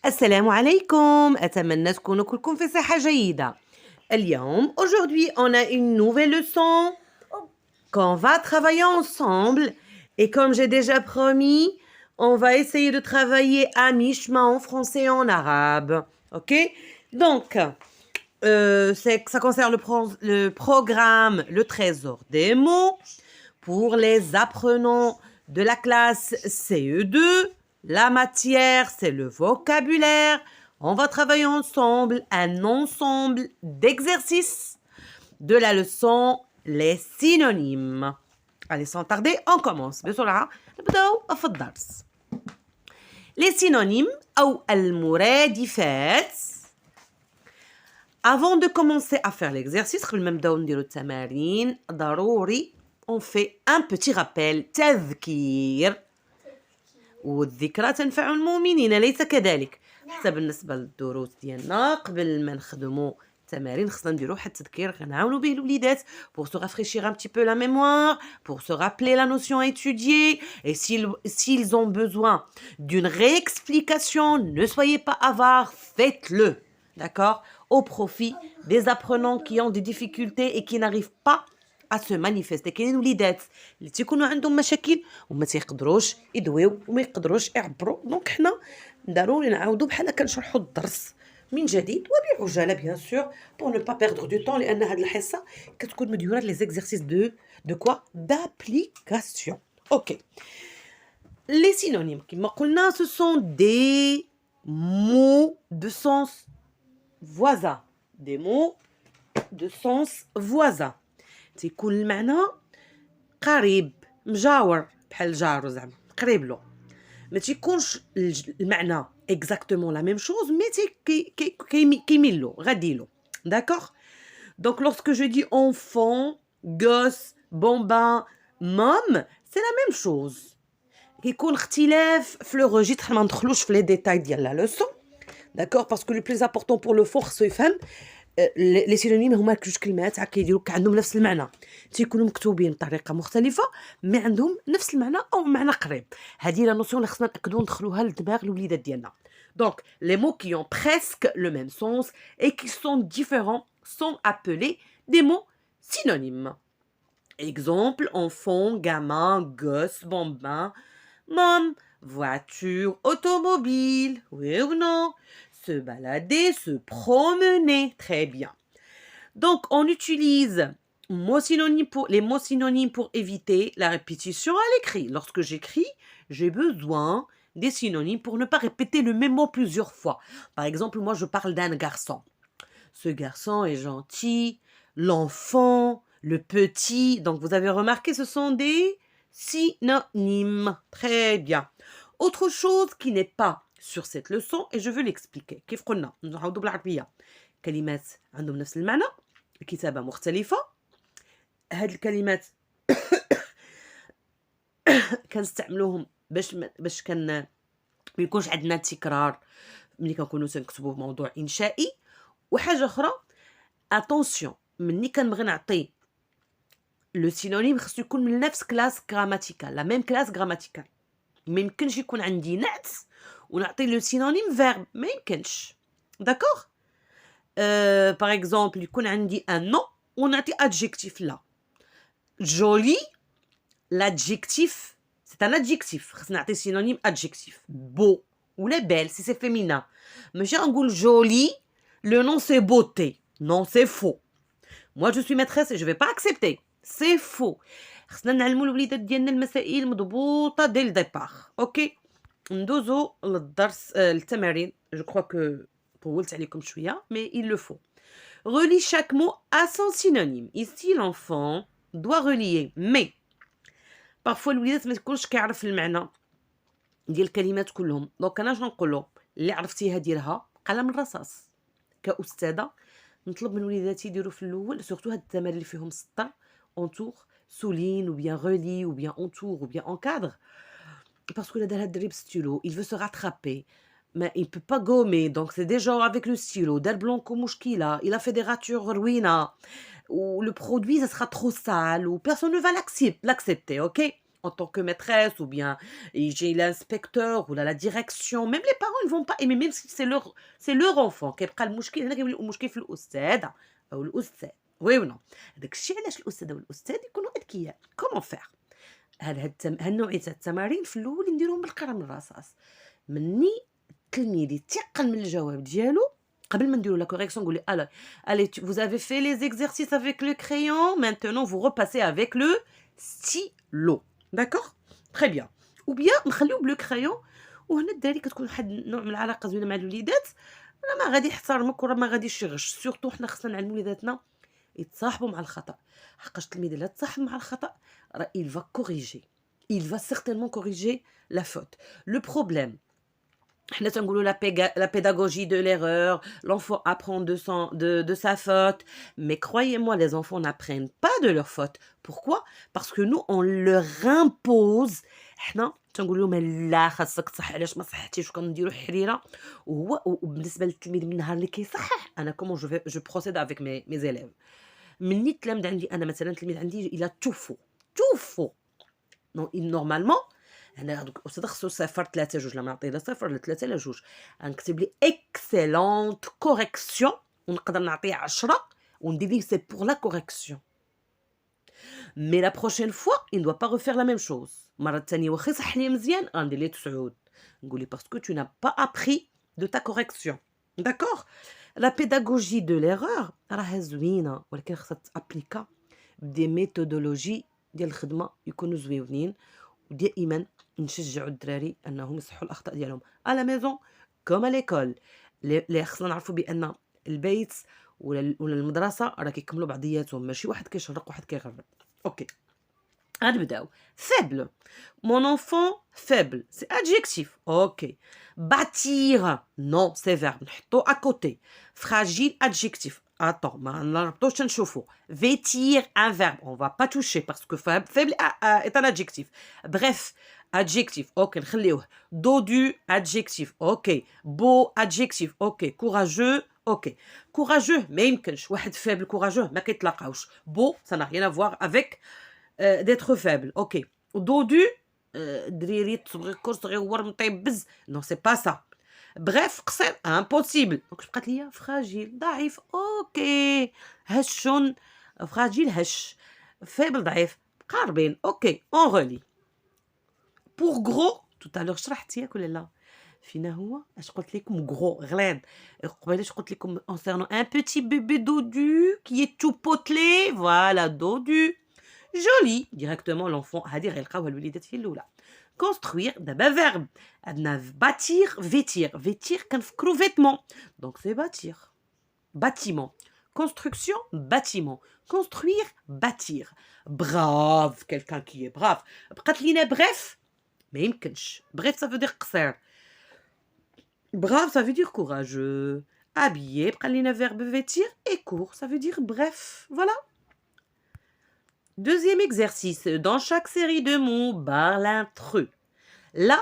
السلام عليكم أتمنى تكونوا كلكم في صحة جيدة. اليوم aujourd'hui on a une nouvelle leçon qu'on va travailler ensemble et comme j'ai déjà promis, on va essayer de travailler à mi-chemin en français et en arabe. OK? Donc ça concerne le programme Le Trésor des mots pour les apprenants de la classe CE2. La matière, c'est le vocabulaire. On va travailler ensemble un ensemble d'exercices de la leçon les synonymes. Allez, sans tarder, on commence. بسرعة نبدأ في الدرس. Les synonymes أو المرادفات. Avant de commencer à faire l'exercice, قبل ما نبداو نديرو التمارين ضروري on fait un petit rappel تذكير والذكرى تنفع المؤمنين ليس كذلك حتى بالنسبه للدروس ديالنا قبل ما نخدموا التمارين خصنا نديروا واحد التذكير غنعاونوا به الوليدات pour se rafraîchir un petit peu la mémoire pour se rappeler la notion étudiée et s'ils ont besoin d'une réexplication ne soyez pas avares, faites-le, d'accord, au profit des apprenants qui ont des difficultés et qui n'arrivent pas à se manifester. كاينين وليدات اللي تيكونوا عندهم مشاكل وما تيقدروش يدويو وما يقدروش يعبروا دونك حنا ضروري نعاودوا بحال كنشرحوا الدرس من جديد وبعجاله بيان سور pour ne pas perdre du temps لان هذه الحصه كتكون مديوره les exercices de quoi d'application. OK. Les synonymes كما قلنا ce sont des mots de sens voisin, des mots de sens voisin. تيكون المعنى قريب مجاور بحال جارو زعما قريب له ما تيكونش المعنى exactement la même chose mais كيميل له غادي له d'accord. Donc lorsque je dis enfant, gosse, bambin, môme, c'est la même chose. كيكون اختلاف في لو registre ما ندخلوش في لي ديتاي ديال لا leçon d'accord parce que le plus important pour le خصو يفهم لي سينونيم هما جوج كلمات كيديروا عندهم نفس المعنى تيكونوا مكتوبين بطريقه مختلفه مي عندهم نفس المعنى او معنى قريب. هذه لا نوسيون اللي خصنا ناكدوا ندخلوها لدماغ الوليدات ديالنا. Donc les mots qui ont presque le même sens et qui sont différents sont appelés des mots synonymes. Exemple, enfant, gamin, gosse, bambin, môme, voiture, automobile, oui ou non? Se balader, se promener, très bien. Donc, on utilise les mots synonymes pour éviter la répétition à l'écrit. Lorsque j'écris, j'ai besoin des synonymes pour ne pas répéter le même mot plusieurs fois. Par exemple, moi, je parle d'un garçon. Ce garçon est gentil, l'enfant, le petit. Donc, vous avez remarqué, ce sont des synonymes. Très bien. Autre chose qui n'est pas sur cette leçon et je veux l'expliquer. كيف قلنا نعاودوا بالعربية كلمات عندهم نفس المعنى الكتابة مختلفة. هاد الكلمات كنستعملوهم باش ما يكونش عندنا تكرار ملي كنكونوا تنكتبوا موضوع إنشائي. وحاجة أخرى attention ملي كنبغي نعطي لو سينونيم خصو يكون من نفس كلاس غراماتيكال لا ميم كلاس غراماتيكال. ما يمكنش يكون عندي نعت ونعطي لو سينونيم فيرب ما يمكنش داكوغ. باغ اكزومبل يكون عندي ان نو ونعطي ادجيكتيف لا جولي l'adjectif c'est un adjectif خصنا نعطي سينونيم adjectif beau ولا belle si c'est féminin ماشي غنقول جولي le nom c'est beauté non c'est faux. moi je suis maîtresse et je vais pas accepter c'est faux. خصنا نعلموا الوليدات ديالنا المسائل مضبوطه ديال الديبار. اوكي ندوزو للدرس التمارين. جو كخوا كو طولت عليكم شويه mais il le faut. Relie chaque mot à son synonyme. Ici l'enfant doit relier mais parfois الوليدات ما تكونش كيعرف المعنى ديال الكلمات كلهم. دونك انا اش نقول له اللي عرفتيها ديرها قلم الرصاص. كأستاذه نطلب من وليداتي يديروا في الاول سورتو هاد التمارين اللي فيهم سطر entoure, souligne ou bien relie ou bien entoure ou bien encadre parce que là دار هاد الدري stylo il veut se rattraper mais il peut pas gommer donc c'est déjà avec le stylo دار بلونكو مشكله il a fait des ratures روينه ou le produit ça sera trop sale ou personne ne va l'accepter. OK, en tant que maîtresse ou bien j'ai l'inspecteur ou la direction, même les parents ils vont pas aimer même si c'est leur enfant كيبقى المشكل هنا كيولي المشكل في الأستاذ أو الأستاذ وي و نو هذاك الشيء علاش الأستاذة والأستاذ يكونوا أذكياء كومون فير هاد نوعية التمارين في الأول نديروهم بالقرا من الرصاص مني التلميذ يتيقن من الجواب ديالو قبل ما نديرو لا correction نقول له allez vous avez fait les exercices avec le crayon maintenant vous repassez avec le stylo d'accord très bien ou bien نخليو بلو crayon وهنا الدراري كتكون واحد النوع من العلاقه زوينه مع الوليدات راه ما غادي يحترمك وراه ما غاديش يغش سورتو حنا خصنا نعلمو وليداتنا يتصاحبوا مع الخطا حقاش التلميذ الا تصاحب مع الخطا راه il va corriger il va certainement corriger la faute le problème حنا تنقولوا la pédagogie de l'erreur, l'enfant apprend de sa faute. Mais croyez-moi, les enfants n'apprennent pas de leur faute. Pourquoi? Parce que nous, on leur impose. حنا تنقول لهم لا خاصك تصح علاش ما صحتيش وكنديروا حريره وبالنسبه للتلميذ من النهار اللي كيصحح انا كومون جو بروسيد افيك مي زيليف مني التلاميذ عندي انا مثلا تلميذ عندي الى توفو نورمالمون هنا هذوك الأستاذ خصو 0.3 جوج لا ما نعطيه لا 0 لا 3 لا جوج غنكتب لي اكسيلونت كوريكسيون ونقدر نعطيه 10 وندير ليه سي بور لا كوريكسيون مي لا بروشين فوا il doit pas refaire la même chose المره الثانيه واخا يصح لي مزيان غندير ليه 9 نقول ليه باسكو tu n'as pas appris de ta correction d'accord la pédagogie de l'erreur راها زوينه ولكن خصها تابليكا بدي ميثودولوجي ديال الخدمه يكونوا زويونين ودائما نشجعوا الدراري انهم يصحوا الاخطاء ديالهم على ميزون كوم ليكول اللي خصنا نعرفوا بان البيت ولا المدرسه راه كيكملوا بعضياتهم ماشي واحد كيشرق واحد كيغرب اوكي غنبداو faible mon enfant faible c'est adjectif ok bâtir non c'est verbe نحطو à côté fragile adjectif attends ما نربطوش تنشوفو vêtir un verbe on va pas toucher parce que faible est un adjectif bref adjectif ok نخليوه dodu adjectif ok beau adjectif ok courageux ok courageux ما يمكنش واحد faible courageux ما كيتلاقاوش beau ça n'a rien à voir avec d'être faible ok dodu دريري صغير مطيبز non c'est pas ça bref قصير impossible دونك بقات ليا فراجيل ضعيف اوكي هشون فراجيل هش فيبل ضعيف قاربين اوكي اون غولي بور غرو tout à l'heure شرحت ياك ولا لا فينا هو اش قلت لكم غرو غليظ قبيله قلت لكم concernant un petit bébé dodu qui est tout potelé voilà dodu joli directement l'enfant هذه غيلقاوها الوليدات في الاولى construire d'abord verbe عندنا bâtir vêtir كنفكروا vêtement donc c'est bâtir bâtiment construction bâtiment construire bâtir brave quelqu'un qui est brave بقات لينا bref ما يمكنش bref ça veut dire قصير brave ça veut dire courageux habillé بقى لينا verbe vêtir et court ça veut dire bref voilà. Deuxième exercice, dans chaque série de mots, barre l'intrus. Là,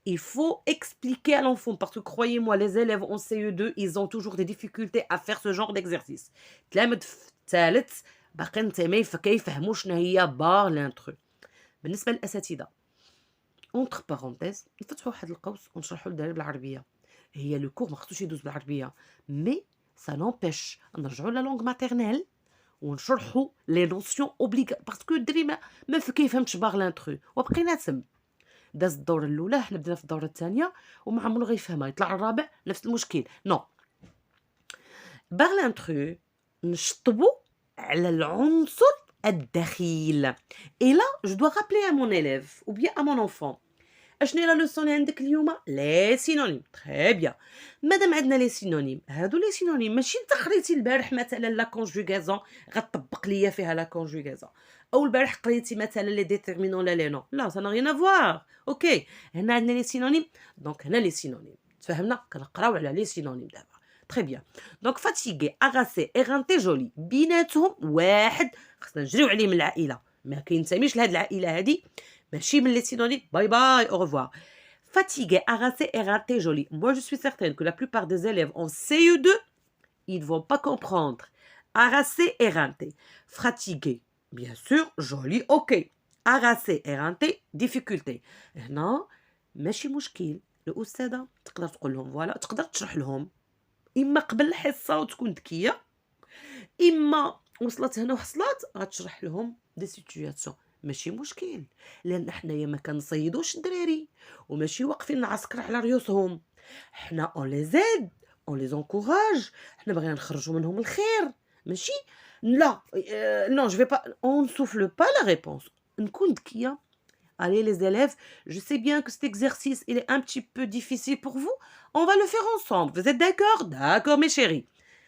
il faut expliquer à l'enfant, parce que croyez-moi, les élèves en CE2, ils ont toujours des difficultés à faire ce genre d'exercice. تلامذ في الثالث باقيين ما كيفهموش شنو هي بار لانترو. بالنسبة للأساتذة entre parenthèses نفتحوا واحد القوس ونشرحوا للدراري بالعربية. هي لو كور ما خصوش يدوز بالعربية، مي ça n'empêche نرجعوا لا لونغ ماتيرنيل ونشرحوا لي نوسيون اوبليغا باسكو الدري ما كيفهمش باغ لانترو وبقينا تم داز الدوره الاولى حنا بدينا في الدوره الثانيه وما عمرو غيفهمها يطلع الرابع نفس المشكل نو باغ لانترو نشطبوا على العنصر الدخيل اي لا جو دو رابلي ا مون élève ou bien à mon enfant اشنو هي لا لوسون اللي عندك اليوم لي سينونيم تري بيان مادام عندنا لي سينونيم هادو لي سينونيم ماشي انت قريتي البارح مثلا لا كونجوغازون غتطبق ليا فيها لا كونجوغازون او البارح قريتي مثلا لي ديتيرمينون لا لي نو لا سا نا ريان افوار اوكي هنا عندنا لي سينونيم دونك هنا لي سينونيم تفهمنا كنقراو على لي سينونيم دابا تري بيان دونك فاتيغي اغاسي ايغانتي جولي بيناتهم واحد خصنا نجريو عليه من العائله ما كينتميش لهاد العائله هادي ماشي من les synonymes. Bye bye, au revoir. Fatigué, harassé, éreinté, joli. Moi, je suis certaine que la plupart des élèves en CE2, ils ne vont pas comprendre. Harassé, éreinté. Fatigué, bien sûr, joli, ok. agacé, éreinté, difficulté. هنا ماشي مشكل، الأستاذة تقدر تقول لهم فوالا، تقدر تشرح لهم إما قبل الحصة وتكون ذكية، إما وصلت هنا وحصلت غتشرح لهم دي سيتوياسيون، ماشي مشكل، لأن حنايا ما كنصيدوش الدراري وماشي واقفين نعسكر على ريوسهم، حنا on les aide, on les encourage، حنا باغيين نخرجوا منهم الخير، ماشي لا non je vais pas on ne souffle pas la réponse، نكون ذكية. Allez les élèves, je sais bien que cet exercice il est un petit peu difficile pour vous, on va le faire ensemble, vous êtes d'accord؟ D'accord mes chéris.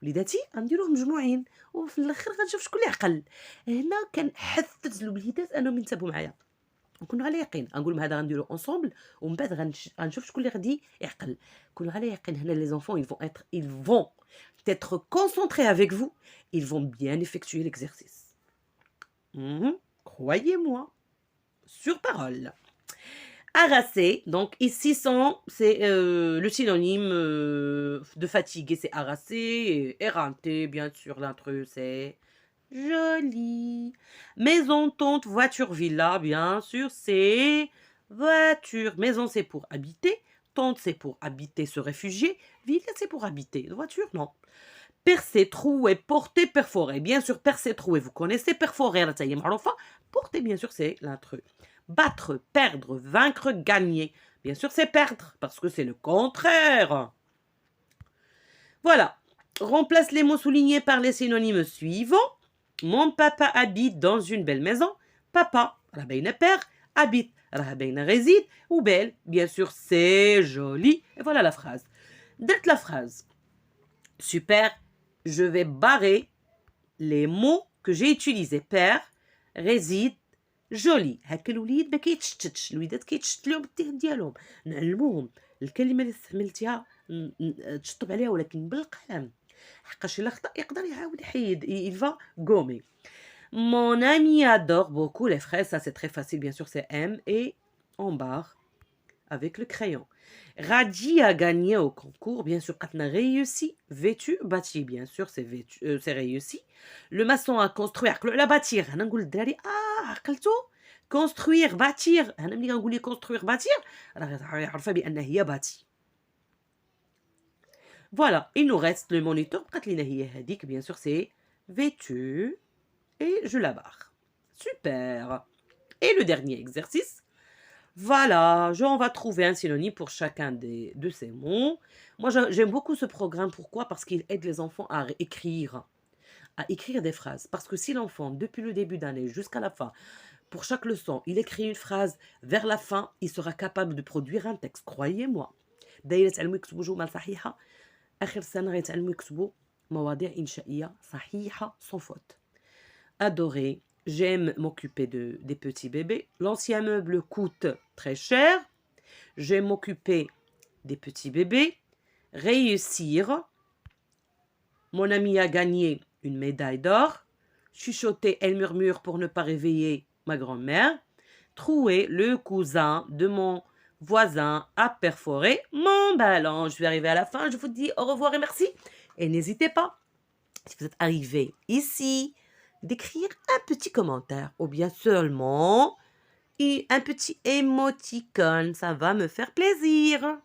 وليداتي غنديروه مجموعين وفي الاخر غنشوف شكون اللي عقل. هنا كنحثز الوليدات انهم ينتبهوا معايا، نكونوا على يقين، غنقول لهم هذا غنديروه انصومبل ومن بعد غنشوف شكون اللي غادي يعقل. كونوا على يقين هنا les enfants ils vont être concentrés avec vous, ils vont bien effectuer l'exercice. Croyez-moi, sur parole. Harassé, donc ici c'est le synonyme de fatigué, c'est harassé, et éreinté, bien sûr, l'intrus, c'est joli. Maison, tente, voiture, villa, bien sûr, c'est voiture. Maison, c'est pour habiter, tente, c'est pour habiter, se réfugier, villa, c'est pour habiter, voiture, non. Percer, trouer, porter, perforer. Bien sûr, percer, trouer, vous connaissez, perforer, la taille maroufa. Porter, bien sûr, c'est l'intrus. Battre, perdre, vaincre, gagner. Bien sûr, c'est perdre, parce que c'est le contraire. Voilà. Remplace les mots soulignés par les synonymes suivants. Mon papa habite dans une belle maison. Papa, rabaina père, habite, rabaina réside, ou belle. Bien sûr, c'est joli. Et voilà la phrase. Dès la phrase. Super. Je vais barrer les mots que j'ai utilisés. Père, réside, جولي. هكا الوليد ما كيتشتتش، الوليدات كيتشتت لهم الذهن ديالهم، نعلموهم الكلمه اللي استعملتيها تشطب عليها ولكن بالقلم، حقاش الا خطا يقدر يعاود يحيد. il va gommer. Mon ami adore beaucoup les fraises, ça c'est très facile, bien sûr c'est M et en barre avec le crayon. Radji a gagné au concours, bien sûr quand on a réussi. Vêtu, bâti, bien sûr c'est réussi. Le maçon a construit la bâtir. هنا نقول للدراري عقلتوا construire bâtir. هنا ملي غنقول لي construire bâtir راه يعرفها بان هي باتي. Voilà, il nous reste le moniteur. بقات لينا هي هذيك bien sûr c'est vêtu et je la barre. Super. Et le dernier exercice. Voilà, on va trouver un synonyme pour chacun de ces mots. Moi, j'aime beaucoup ce programme. Pourquoi? Parce qu'il aide les enfants à écrire des phrases. Parce que si l'enfant, depuis le début d'année jusqu'à la fin, pour chaque leçon, il écrit une phrase, vers la fin, il sera capable de produire un texte. Croyez-moi. دايرة يتعلموا يكتبوا جمل صحيحة. آخر السنة غيتعلموا يكتبوا مواضيع إنشائية صحيحة sans faute. Adorer. J'aime m'occuper des petits bébés. L'ancien meuble coûte très cher. J'aime m'occuper des petits bébés. Réussir. Mon ami a gagné une médaille d'or. Chuchoter, elle murmure pour ne pas réveiller ma grand-mère. Trouer, le cousin de mon voisin a perforé mon ballon. Je suis arrivée à la fin. Je vous dis au revoir et merci. Et n'hésitez pas, si vous êtes arrivé ici, d'écrire un petit commentaire ou bien seulement un petit émoticône. Ça va me faire plaisir.